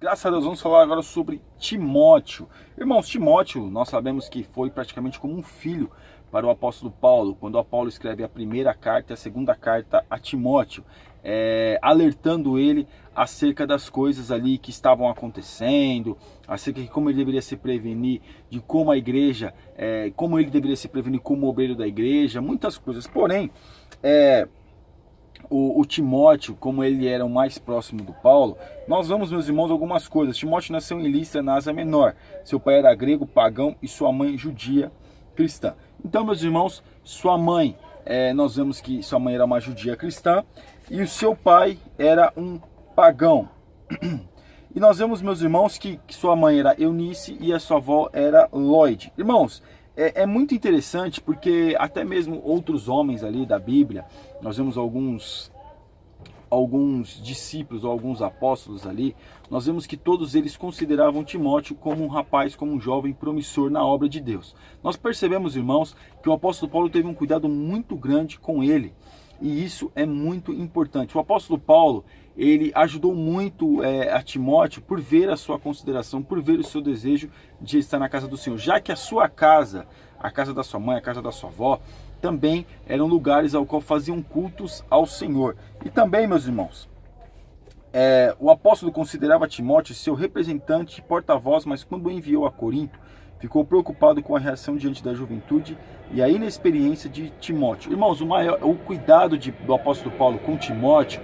Graças a Deus, vamos falar agora sobre Timóteo. Irmãos, Timóteo, nós sabemos que foi praticamente como um filho para o apóstolo Paulo, quando o Apolo escreve a primeira carta e a segunda carta a Timóteo, alertando ele acerca das coisas ali que estavam acontecendo, acerca de como ele deveria se prevenir, de como a igreja, como ele deveria se prevenir como obreiro da igreja, muitas coisas. Porém, o Timóteo, como ele era o mais próximo do Paulo, nós vamos, meus irmãos, algumas coisas. Timóteo nasceu em Listra, na Ásia Menor. Seu pai era grego, pagão, e sua mãe judia cristã. Então, meus irmãos, sua mãe, nós vemos que sua mãe era uma judia cristã e o seu pai era um pagão. E nós vemos, meus irmãos, que sua mãe era Eunice e a sua avó era Lloyd. Irmãos, é muito interessante porque até mesmo outros homens ali da Bíblia, nós vemos alguns discípulos ou alguns apóstolos ali, nós vemos que todos eles consideravam Timóteo como um rapaz, como um jovem promissor na obra de Deus. Nós percebemos, irmãos, que o apóstolo Paulo teve um cuidado muito grande com ele, e isso é muito importante. O apóstolo Paulo, ele ajudou muito a Timóteo por ver a sua consideração, por ver o seu desejo de estar na casa do Senhor, já que a sua casa, a casa da sua mãe, a casa da sua avó, também eram lugares ao qual faziam cultos ao Senhor. E também, meus irmãos, o apóstolo considerava Timóteo seu representante e porta-voz, mas quando o enviou a Corinto, ficou preocupado com a reação diante da juventude e a inexperiência de Timóteo. Irmãos, o cuidado do apóstolo Paulo com Timóteo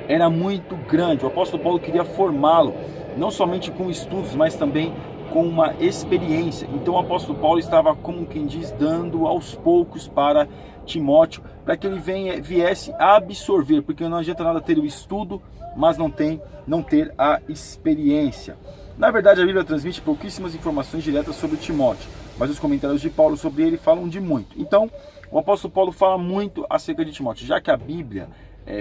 era muito grande. O apóstolo Paulo queria formá-lo, não somente com estudos, mas também com uma experiência. Então o apóstolo Paulo estava, como quem diz, dando aos poucos para Timóteo, para que ele viesse a absorver, porque não adianta nada ter o estudo, mas não ter a experiência. Na verdade, a Bíblia transmite pouquíssimas informações diretas sobre Timóteo, mas os comentários de Paulo sobre ele falam de muito. Então, o apóstolo Paulo fala muito acerca de Timóteo, já que a Bíblia,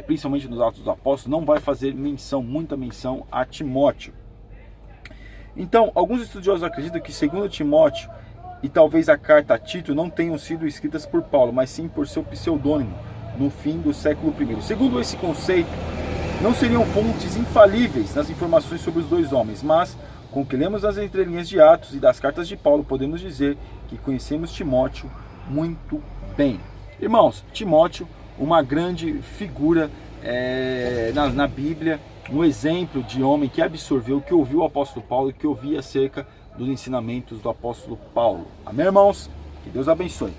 principalmente nos Atos dos Apóstolos, não vai fazer muita menção a Timóteo. Então, alguns estudiosos acreditam que, segundo Timóteo e talvez a carta a Tito, não tenham sido escritas por Paulo, mas sim por seu pseudônimo, no fim do século I. Segundo esse conceito, não seriam fontes infalíveis nas informações sobre os dois homens, mas, com o que lemos nas entrelinhas de Atos e das cartas de Paulo, podemos dizer que conhecemos Timóteo muito bem. Irmãos, Timóteo, uma grande figura na Bíblia, um exemplo de homem que absorveu, que ouviu o apóstolo Paulo e que ouvia acerca dos ensinamentos do apóstolo Paulo. Amém, irmãos? Que Deus abençoe.